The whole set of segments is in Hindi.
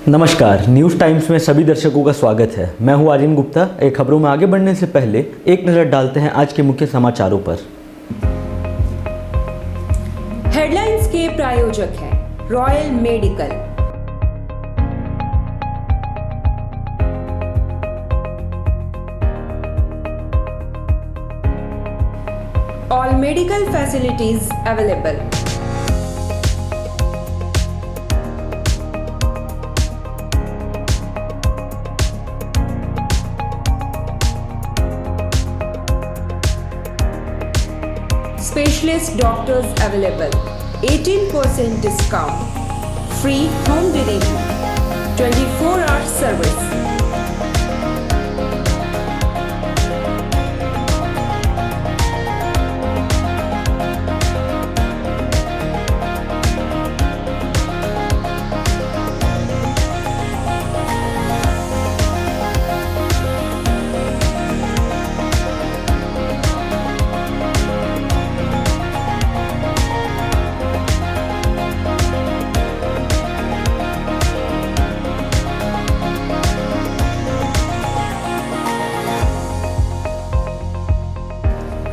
नमस्कार, न्यूज़ टाइम्स में सभी दर्शकों का स्वागत है। मैं हूं आर्यन गुप्ता। एक खबरों में आगे बढ़ने से पहले एक नज़र डालते हैं आज के मुख्य समाचारों पर। हेडलाइंस के प्रायोजक हैं royal medical. All medical facilities available. Specialist doctors available. 18% discount. Free home delivery. 24-hour service.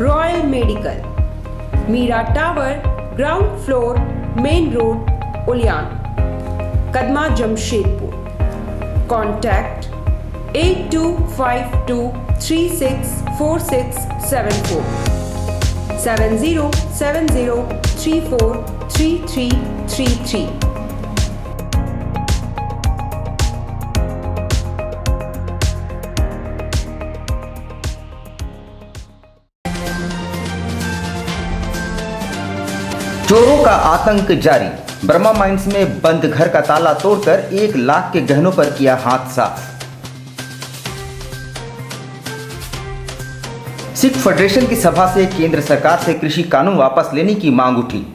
Royal medical, Meera tower, ground floor, main road, Uliyan, Kadma Jamshedpur. Contact 8252364674 7070343333। चोरों का आतंक जारी। बर्मा माइंस में बंद घर का ताला तोड़कर 1 लाख के गहनों पर किया हाथ साफ। सिख फेडरेशन की सभा से केंद्र सरकार से कृषि कानून वापस लेने की मांग उठी।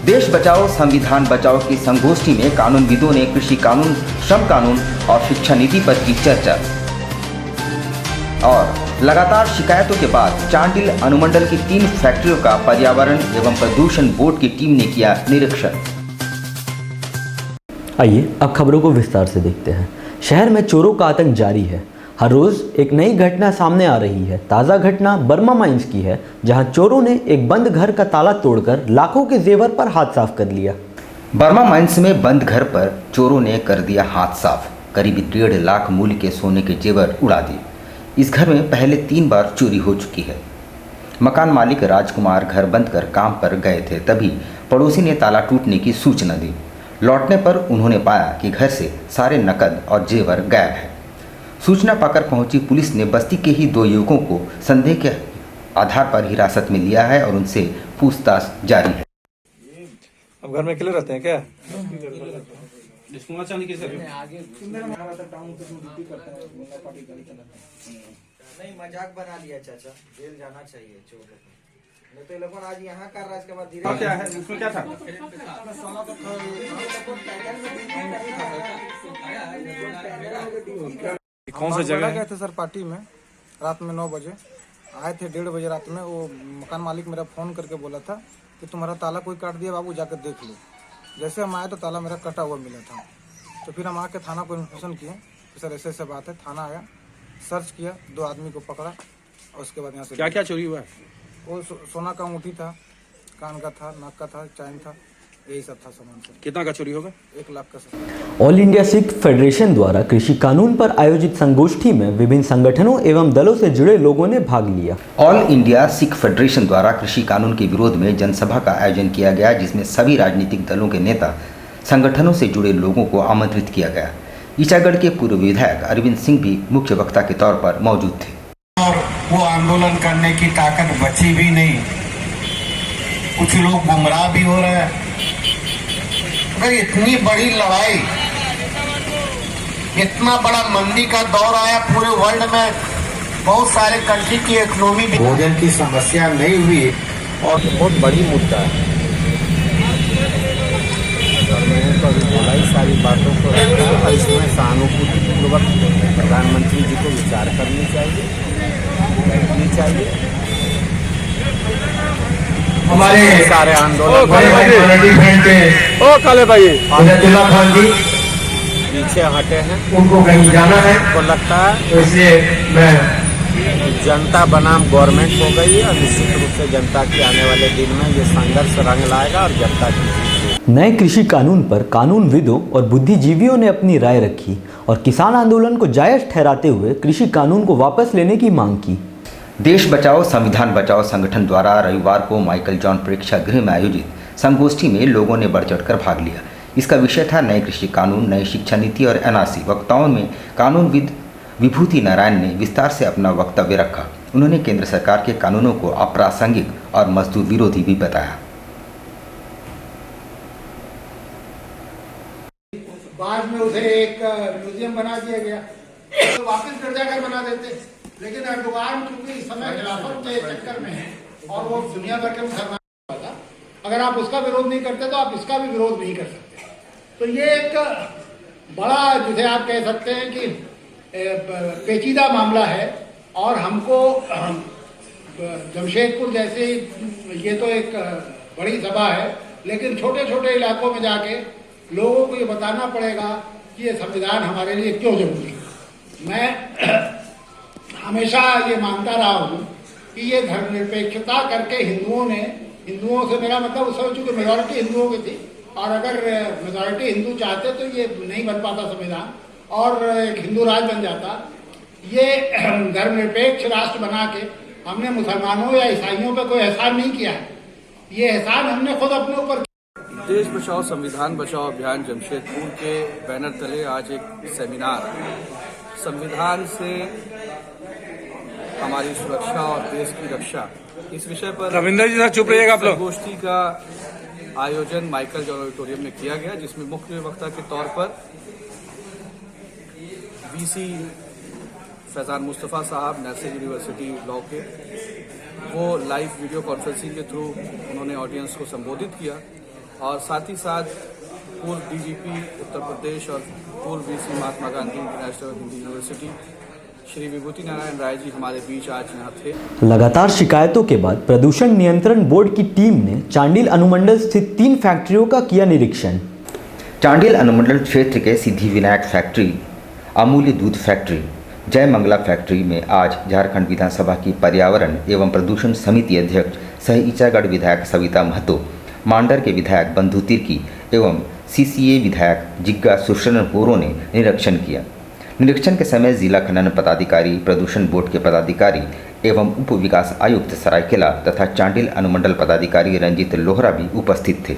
देश बचाओ संविधान बचाओ की संगोष्ठी में कानूनविदों ने कृषि कानून, श्रम कानून और शिक्षा नीति पर की चर्चा। और लगातार शिकायतों के बाद चांडिल अनुमंडल की 3 फैक्ट्रियों का पर्यावरण एवं प्रदूषण बोर्ड की टीम ने किया निरीक्षण। आइए अब खबरों को विस्तार से देखते हैं। शहर में चोरों का आतंक जारी है। हर रोज एक नई घटना सामने आ रही है। ताज़ा घटना बर्मा माइंस की है, जहां चोरों ने एक बंद घर का ताला तोड़कर लाखों के जेवर पर हाथ साफ कर लिया। बर्मा माइंस में बंद घर पर चोरों ने कर दिया हाथ साफ। करीब 1.5 लाख मूल्य के सोने के जेवर उड़ा दिए। इस घर में पहले 3 बार चोरी हो चुकी है। मकान मालिक राजकुमार घर बंद कर काम पर गए थे, तभी पड़ोसी ने ताला टूटने की सूचना दी। लौटने पर उन्होंने पाया कि घर से सारे नकद और जेवर गायब है। सूचना पाकर पहुंची पुलिस ने बस्ती के ही 2 युवकों को संदेह के आधार पर हिरासत में लिया है और उनसे पूछताछ जारी है। अब घर में अकेले रहते हैं क्या? नहीं, मजाक बना लिया चाचा। जेल जाना चाहिए चोर लोग। नहीं तो लोगों आज यहाँ कर रहा है, इसके बाद धीरे क्या है उसमें क्या था? कौन सा जगह गए थे सर पार्टी में रात में 9 बजे आए थे। 1:30 बजे रात में वो मकान मालिक मेरा फोन करके बोला था कि तुम्हारा ताला कोई काट दिया बाबू, जाकर देख लो। जैसे हम आए तो ताला मेरा कटा हुआ मिला था। तो फिर हम आके थाना को इन्फॉर्मेशन किए कि सर ऐसे बात है। थाना आया, सर्च किया, 2 आदमी को पकड़ा और उसके बाद यहाँ से क्या क्या चोरी हुआ है? वो सोना का अंगूठी था, कान का था, नाक का था, चैन था, यही सब था सामान से। कितना का चोरी होगा? 1 लाख का sir. All India Sikh federation द्वारा कृषि कानून पर आयोजित संगोष्ठी में विभिन्न संगठनों एवं दलों से जुड़े लोगों ने भाग लिया। ऑल इंडिया सिख फेडरेशन द्वारा कृषि कानून के विरोध में जनसभा का आयोजन किया गया, जिसमें सभी राजनीतिक दलों के नेता, संगठनों से जुड़े लोगों को आमंत्रित किया गया। ईचागढ़ के पूर्व विधायक अरविंद सिंह भी मुख्य वक्ता के तौर पर मौजूद थे। और वो आंदोलन करने की ताकत बची भी नहीं। कुछ लोग गुमराह भी हो रहे हैं। अगर इतनी बड़ी लड़ाई, इतना बड़ा मंदी का दौर आया पूरे वर्ल्ड में, बहुत सारे कंट्री की इकोनॉमी भी, भोजन की समस्या नहीं हुई और बहुत बड़ी मुद्दा है। बोला ही सारी बातों को रखा और इसमें सहानुभूतिपूर्वक प्रधानमंत्री जी को विचार करनी चाहिए, बैठनी चाहिए। हमारे सारे आंदोलन काले भाई अजतुल्ला खान जी पीछे हटे हैं। उनको कहीं जाना है, उनको लगता है तो इसलिए मैं जनता बनाम गवर्नमेंट हो गई है और निश्चित रूप से जनता की आने वाले दिन में ये संघर्ष रंग लाएगा और जनता की जीत होगी। नए कृषि कानून पर कानूनविदों और बुद्धिजीवियों ने अपनी राय रखी और किसान आंदोलन को जायज ठहराते हुए कृषि कानून को वापस लेने की मांग की। देश बचाओ संविधान बचाओ संगठन द्वारा रविवार को माइकल जॉन प्रेक्षागृह में आयोजित संगोष्ठी में लोगों ने बढ़ चढ़कर भाग लिया। इसका विषय था नए कृषि कानून, नई शिक्षा नीति और एनआरसी। वक्ताओं में कानूनविद विभूति नारायण ने विस्तार से अपना वक्तव्य रखा। उन्होंने केंद्र सरकार के कानूनों को अप्रासंगिक और मजदूर विरोधी भी बताया। बाद में उसे एक म्यूजियम बना दिया गया, तो वापस गिरजाघर बना देते, लेकिन अर्दोगान क्योंकि इस समय खिलाफत के चक्कर में है और वो दुनिया भर के मुसलमान था, अगर आप उसका विरोध नहीं करते तो आप इसका भी विरोध नहीं कर सकते। तो ये एक बड़ा, जिसे आप कह सकते हैं कि पेचीदा मामला है और हमको जमशेदपुर जैसे, ये तो एक बड़ी सभा है, लेकिन छोटे छोटे इलाकों में जाके लोगों को ये बताना पड़ेगा कि ये संविधान हमारे लिए क्यों जरूरी है। मैं हमेशा ये मानता रहा हूँ कि ये धर्मनिरपेक्षता करके हिंदुओं से मेरा मतलब उस समय चूंकि मेजॉरिटी हिंदुओं की थी और अगर मेजॉरिटी हिंदू चाहते तो ये नहीं बन पाता संविधान और एक हिंदू राज बन जाता। ये धर्मनिरपेक्ष राष्ट्र बना के हमने मुसलमानों या ईसाइयों पे कोई एहसान नहीं किया है, ये एहसान हमने खुद अपने ऊपर। देश बचाओ संविधान बचाओ अभियान जमशेदपुर के बैनर तले आज एक सेमिनार, संविधान से हमारी सुरक्षा और देश की रक्षा, इस विषय पर रविंद्र जी सर चुप रहिएगा आप लोग। गोष्ठी का आयोजन माइकल जॉन ऑडिटोरियम में किया गया, जिसमें मुख्य वक्ता के तौर पर वीसी फैजान मुस्तफ़ा साहब नर्सिंग यूनिवर्सिटी लॉ के, वो लाइव वीडियो कॉन्फ्रेंसिंग के थ्रू उन्होंने ऑडियंस को संबोधित किया और साथ ही साथ पूर्व डीजीपी उत्तर प्रदेश और पूर्व VC Mahatma Gandhi international Hindi university Shri विभूति नारायण राय जी हमारे बीच आज यहाँ थे। लगातार शिकायतों के बाद प्रदूषण नियंत्रण बोर्ड की टीम ने चांडिल अनुमंडल स्थित 3 फैक्ट्रियों का किया निरीक्षण। चांडिल अनुमंडल क्षेत्र के सिद्धि विनायक फैक्ट्री, अमूल्य दूध फैक्ट्री, जय मंगला फैक्ट्री में आज झारखंड विधानसभा की पर्यावरण एवं प्रदूषण समिति अध्यक्ष सह ईचागढ़ विधायक सविता महतो, मांडर के विधायक बंधु तिर्की एवं सीसीए विधायक जिग्गा सुशरण होरो ने निरीक्षण किया। निरीक्षण के समय जिला खनन पदाधिकारी, प्रदूषण बोर्ड के पदाधिकारी एवं उप विकास आयुक्त सरायकेला तथा चांडिल अनुमंडल पदाधिकारी रंजित लोहरा भी उपस्थित थे।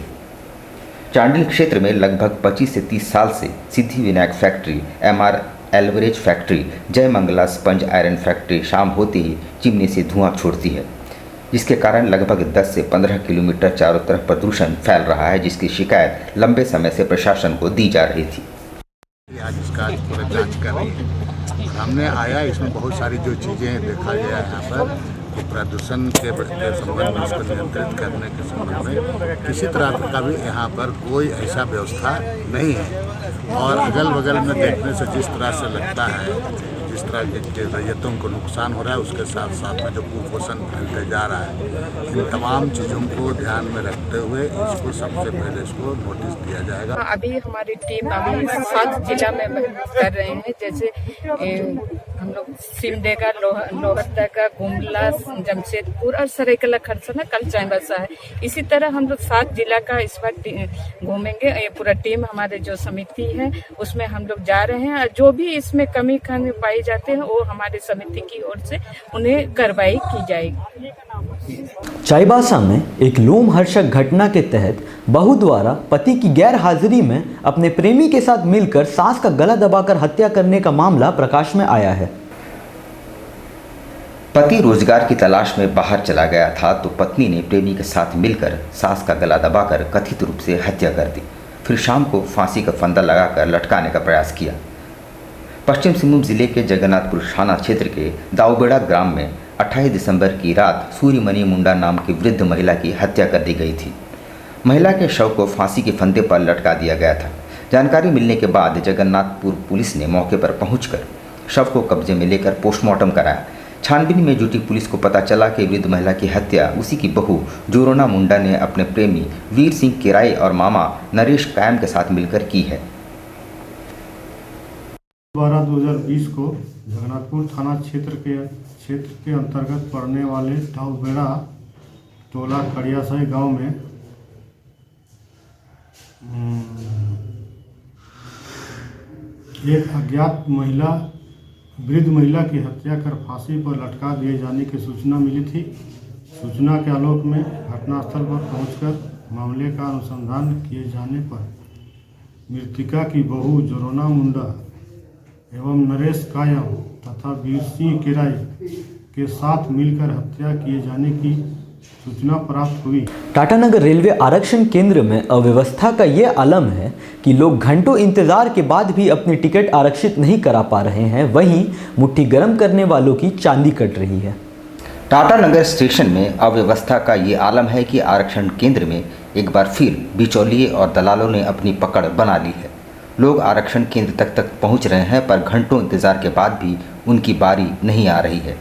चांडिल क्षेत्र में लगभग 25 से 30 साल से Siddhi Vinayak factory, MR Alvarez factory, Jai Mangala sponge iron factory शाम होते ही चिमनी से धुआं छोड़ती है, जिसके कारण लगभग 10 से 15 किलोमीटर चारों तरफ प्रदूषण फैल रहा है, जिसकी शिकायत लंबे समय से प्रशासन को दी जा रही थी। आज इसका पूरा जांच कर रही है। हमने आया, इसमें बहुत सारी जो चीज़ें देखा गया यहाँ पर, तो प्रदूषण के संबंध में इसको नियंत्रित करने के संबंध में किसी तरह का भी यहाँ पर कोई ऐसा व्यवस्था नहीं है और अगल बगल में देखने से जिस तरह से लगता है, जिस तरह के रैयतों को नुकसान हो रहा है, उसके साथ साथ में जो कुपोषण फैलते जा रहा है, इन तमाम चीज़ों को ध्यान में रखते हुए इसको सबसे पहले इसको नोटिस दिया जाएगा। अभी हमारी टीम अभी 7 जिला में कर रहे हैं, जैसे हम लोग सिमडेगा, लोहरदगा, गुमला, जमशेदपुर और सरायकेला खरसाना, कल चाईबासा है। इसी तरह हम लोग 7 जिला का इस बार घूमेंगे। ये पूरा टीम हमारे जो समिति है उसमें हम लोग जा रहे हैं और जो भी इसमें कमी खामी पाई जाते हैं वो हमारी समिति की ओर से उन्हें कार्रवाई की जाएगी। चाईबासा में एक लोमहर्षक घटना के तहत बहू द्वारा पति की गैर हाजिरी में अपने प्रेमी के साथ मिलकर सास का गला दबाकर हत्या करने का मामला प्रकाश में आया है। पति रोजगार की तलाश में बाहर चला गया था तो पत्नी ने प्रेमी के साथ मिलकर सास का गला दबाकर कथित रूप से हत्या कर दी, फिर शाम को फांसी का फंदा लगाकर लटकाने का प्रयास किया। पश्चिम सिंहभूम जिले के जगन्नाथपुर थाना क्षेत्र के दाऊबेड़ा ग्राम में 28 दिसंबर की रात सूर्यमणि मुंडा नाम की वृद्ध महिला की हत्या कर दी गई थी। महिला के शव को फांसी के फंदे पर लटका दिया गया था। जानकारी मिलने के बाद जगन्नाथपुर पुलिस ने मौके पर पहुंचकर शव को कब्जे में लेकर पोस्टमार्टम कराया। छानबीन में जुटी पुलिस को पता चला कि वृद्ध महिला की हत्या उसी की बहू जोरोना मुंडा ने अपने प्रेमी वीर सिंह केराई और मामा नरेश कायम के साथ मिलकर की है। 12/2020 को जगन्नाथपुर थाना क्षेत्र के अंतर्गत पड़ने वाले ढाउबेड़ा टोला कड़ियासाई गांव में एक अज्ञात वृद्ध महिला की हत्या कर फांसी पर लटका दिए जाने की सूचना मिली थी। सूचना के आलोक में घटनास्थल पर पहुंचकर मामले का अनुसंधान किए जाने पर मृतका की बहू जोरोना मुंडा एवं नरेश कायम तथा वीर सिंह किराई के साथ मिलकर हत्या किए जाने की सूचना प्राप्त हुई। टाटानगर रेलवे आरक्षण केंद्र में अव्यवस्था का ये आलम है कि लोग घंटों इंतजार के बाद भी अपनी टिकट आरक्षित नहीं करा पा रहे हैं। वहीं मुट्ठी गर्म करने वालों की चांदी कट रही है। टाटानगर स्टेशन में अव्यवस्था का ये आलम है कि आरक्षण केंद्र में एक बार फिर बिचौलिए और दलालों ने अपनी पकड़ बना ली है। लोग आरक्षण केंद्र तक पहुंच रहे हैं, पर घंटों इंतजार के बाद भी उनकी बारी नहीं आ रही है।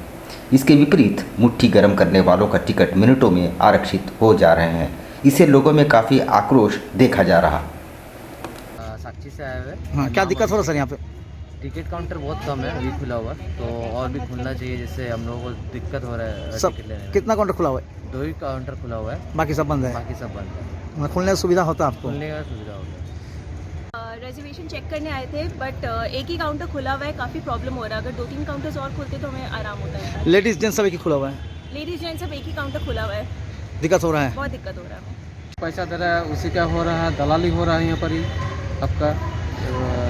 इसके विपरीत मुट्ठी गर्म करने वालों का टिकट मिनटों में आरक्षित हो जा रहे हैं। इससे लोगों में काफ़ी आक्रोश देखा जा रहा। साक्षी से आए हुए। हाँ, क्या दिक्कत हो रहा है सर यहाँ पे? टिकट काउंटर बहुत कम है, अभी खुला हुआ, तो और भी खुलना चाहिए, जिससे हम लोगों को दिक्कत हो रहा है सब। टिकट लेने में। कितना काउंटर खुला हुआ है? 2 ही काउंटर खुला हुआ है, बाकी सब बंद है? बाकी सब बंद है। खुलने की सुविधा होता है आपको? खुलने का सुविधा होगा। रिजर्वेशन चेक करने आए थे, बट एक ही काउंटर खुला हुआ है, काफ़ी प्रॉब्लम हो रहा है। अगर 2-3 काउंटर्स और खुलते तो हमें आराम होता है। लेडीज जेंट्स सब एक ही खुला हुआ है? लेडीज जेंट्स सब एक ही काउंटर खुला हुआ है। दिक्कत हो रहा है? बहुत दिक्कत हो रहा है। पैसा दे रहा है, उसी का हो रहा है, दलाली हो रहा है यहाँ पर ही। आपका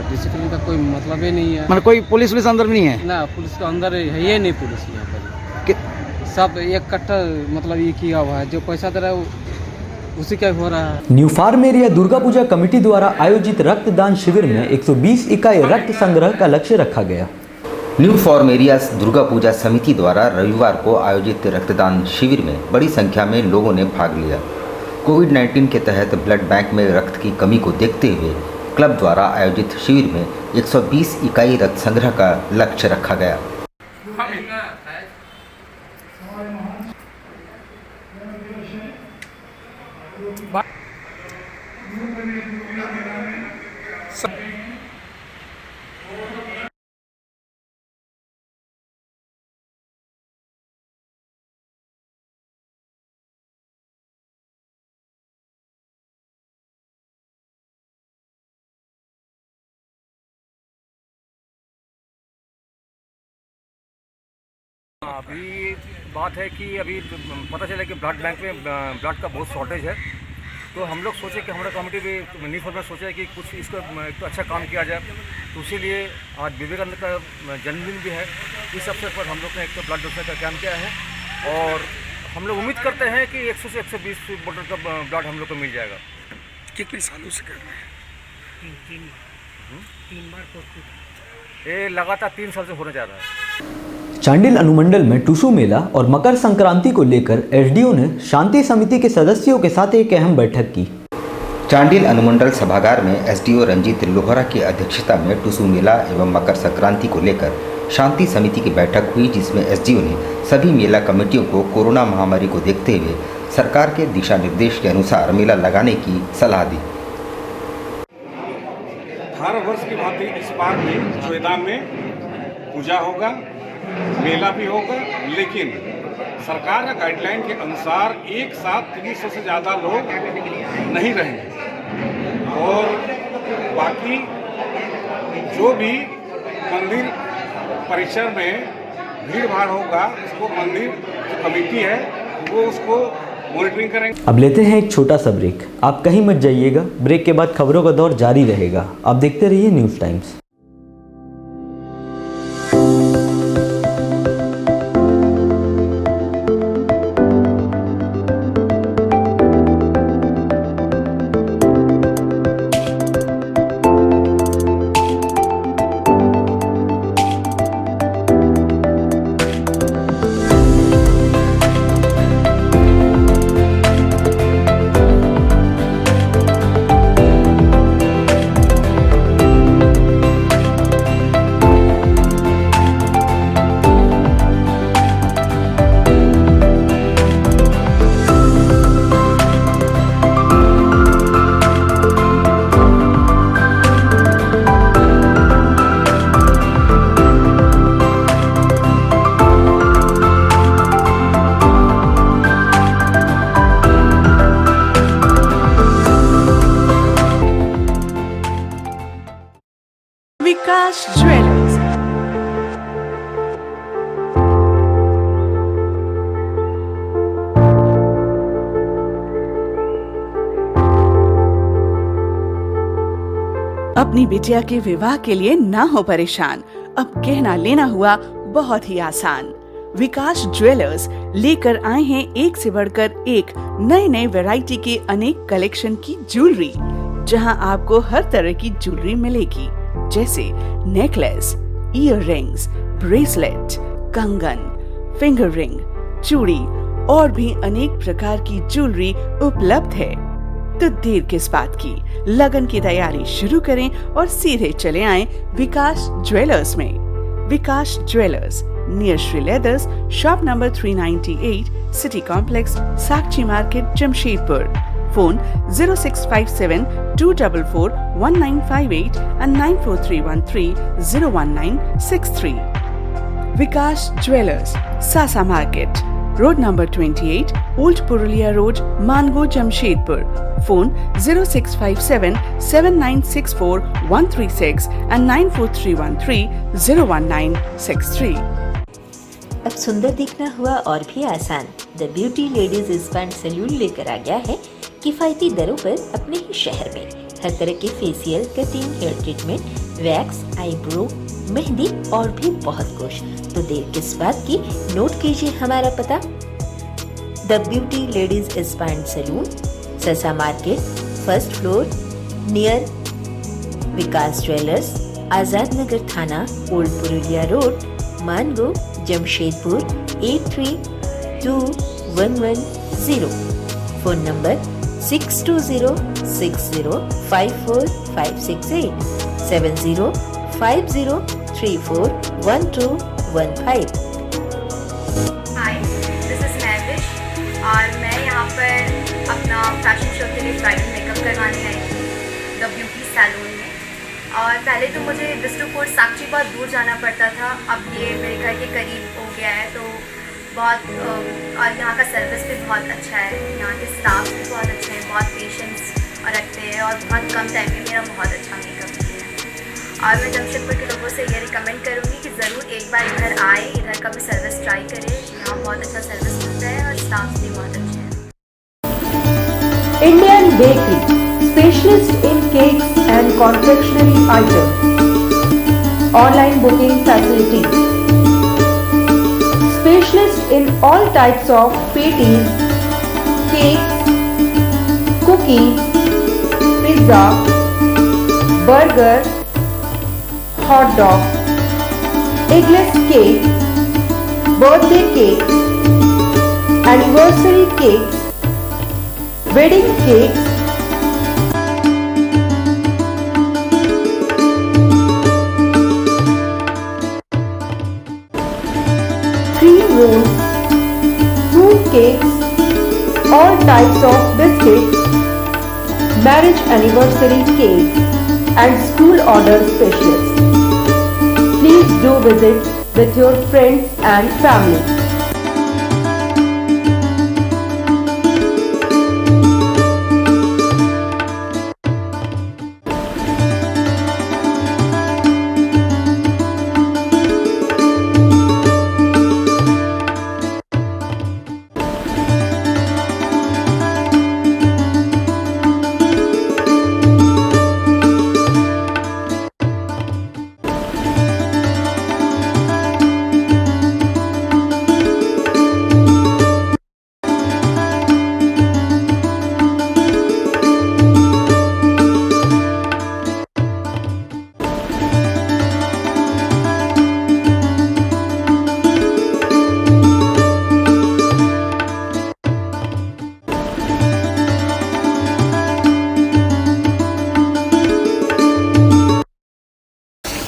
डिसिप्लिन का कोई मतलब ही नहीं है। मतलब कोई पुलिस अंदर नहीं है ना? पुलिस का अंदर है ही नहीं। पुलिस यहाँ पर सब एक कट्टा मतलब ये किया हुआ है, जो पैसा दे रहा है उसी का हो रहा है। New farm area Durga Puja committee द्वारा आयोजित रक्तदान शिविर में 120 इकाई रक्त संग्रह का लक्ष्य रखा गया। New form areas Durga Puja समिति द्वारा रविवार को आयोजित रक्तदान शिविर में बड़ी संख्या में लोगों ने भाग लिया। कोविड-19 के तहत ब्लड बैंक में रक्त की कमी को देखते हुए क्लब द्वारा आयोजित शिविर में 120 इकाई रक्त संग्रह का लक्ष्य रखा गया। अभी बात है कि अभी पता चला कि ब्लड बैंक में ब्लड का बहुत शॉर्टेज है, तो हम लोग सोचे कि हमारा कमेटी भी न्यू फॉर्म में सोचा है कि कुछ इसका एक तो अच्छा काम किया जाए। तो इसीलिए आज विवेकानंद का जन्मदिन भी है, इस अवसर पर हम लोग ने एक तो ब्लड डोनेशन का कैंप किया है और हम लोग उम्मीद करते हैं कि 100 से 120 बोतल का ब्लड हम लोग को मिल जाएगा। कितने सालों से कर रहे हैं? 3 बार ये लगातार 3 साल से होने जा रहा है। चांडिल अनुमंडल में टुसू मेला और मकर संक्रांति को लेकर एसडीओ ने शांति समिति के सदस्यों के साथ एक अहम बैठक की। चांडिल अनुमंडल सभागार में एसडीओ रंजीत लोहरा की अध्यक्षता में टुसू मेला एवं मकर संक्रांति को लेकर शांति समिति की बैठक हुई, जिसमें एसडीओ ने सभी मेला कमेटियों को कोरोना महामारी को देखते हुए सरकार के दिशा निर्देश के अनुसार मेला लगाने की सलाह दी। हर वर्ष की भांति इस बार भी चौदाम में पूजा होगा, मेला भी होगा, लेकिन सरकार का गाइडलाइन के अनुसार एक साथ 300 से ज़्यादा लोग नहीं रहेंगे और बाकी जो भी मंदिर परिसर में भीड़ भाड़ होगा उसको मंदिर जो कमेटी है वो उसको मॉनिटरिंग करेंगे। अब लेते हैं एक छोटा सा ब्रेक। आप कहीं मत जाइएगा, ब्रेक के बाद खबरों का दौर जारी रहेगा। आप देखते रहिए न्यूज़ टाइम्स। अपनी बिटिया के विवाह के लिए ना हो परेशान, अब गहना लेना हुआ बहुत ही आसान। विकास ज्वेलर्स लेकर आए हैं एक से बढ़कर एक नए नए वैरायटी के अनेक कलेक्शन की ज्वेलरी, जहां आपको हर तरह की ज्वेलरी मिलेगी, जैसे नेकलेस, ईयर रिंग्स, ब्रेसलेट, कंगन, फिंगर रिंग, चूड़ी और भी अनेक प्रकार की ज्वेलरी उपलब्ध है। तो देर किस बात की, लगन की तैयारी शुरू करें और सीधे चले आएं विकास ज्वेलर्स में। Vikas jewellers near Shri leathers, shop number 398, city complex, Sakshi market, Jamshedpur. Phone 0657 244 1958 and 94313 01963। Vikas jewellers, Sasa market, road number 28, old Purulia road, Mango, Jamshedpur. Phone 0657 7964 136 and 94313 01963। अब सुंदर दिखना हुआ और भी आसान। The beauty ladies spa and salon लेकर आ गया है किफायती दरों पर अपने ही शहर में। हर तरह के facial, cutting, hair treatment, wax, eyebrow, mehndi और भी बहुत कुछ। तो देर किस बात की, नोट कीजिए हमारा पता। The beauty ladies spa and salon, Sasa market, first floor, near Vikas jewellers, Azad Nagar थाना, old Purulia road, Mango, Jamshedpur 832110। Phone number 6206054568 7050341215। Hi, this is Mavish और मैं यहाँ पर अपना फैशन शो के लिए ब्राइडल मेकअप करवाने आई थी द ब्यूटी सैलून में। और पहले तो मुझे बिस्टुपुर साक्षी बहुत दूर जाना पड़ता था, अब ये मेरे घर के करीब हो गया है, तो बहुत और यहाँ का सर्विस भी बहुत अच्छा है, यहाँ के स्टाफ भी बहुत अच्छे हैं, बहुत पेशेंस रखते हैं और बहुत कम टाइम में मेरा बहुत अच्छा मेकअप किया है। और मैं जमशेदपुर के लोगों से ये रिकमेंड करूँगी कि ज़रूर एक बार इधर आए, इधर का भी सर्विस ट्राई करें, यहाँ बहुत अच्छा सर्विस मिलता है और स्टाफ भी बहुत अच्छे हैं। Indian Bakery, specialist in cakes and confectionery items. Online booking facilities. Specialist in all types of patties, cakes, cookies, pizza, burger, hot dog, eggless cake, birthday cake, anniversary cakes, wedding cakes, cream rolls, fruit cakes, all types of biscuits, marriage anniversary cake and school order specials. Please do visit with your friends and family.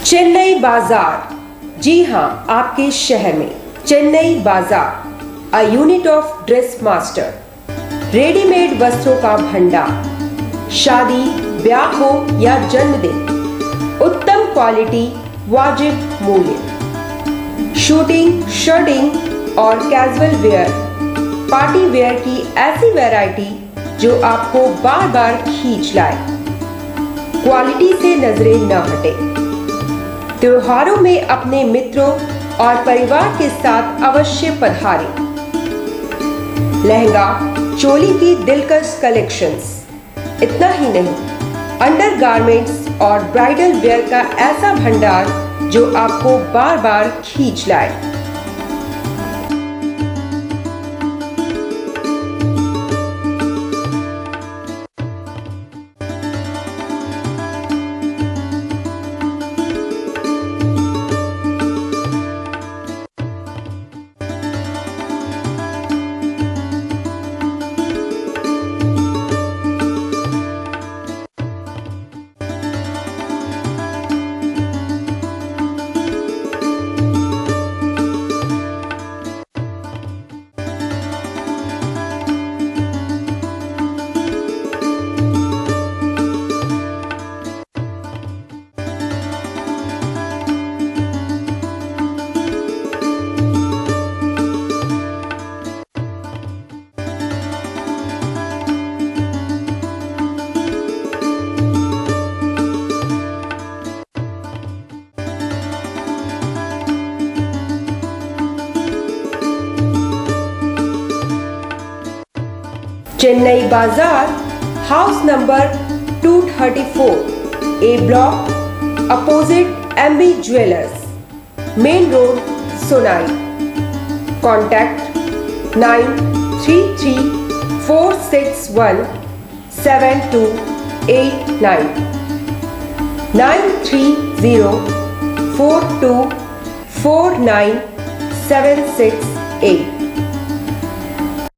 Chennai बाजार, जी हां, आपके शहर में चेन्नई बाजार, a unit of dress master, readymade वस्त्रों का भंडार, शादी, ब्याह हो या जन्मदिन, उत्तम क्वालिटी, वाजिब मूल्य, शूटिंग, शर्टिंग और कैजुअल वेयर, पार्टी वेयर की ऐसी वैरायटी जो आपको बार बार खींच लाए, क्वालिटी से नजरें न हटे। त्योहारों में अपने मित्रों और परिवार के साथ अवश्य पधारें। लहंगा, चोली की दिलकश कलेक्शंस। इतना ही नहीं, अंडरगारमेंट्स, और ब्राइडल वेयर का ऐसा भंडार जो आपको बार बार खींच लाए। Chennai Bazar, house number 234, A block, opposite MB jewellers, main road, Sonai. Contact 9334617289 930424976 8।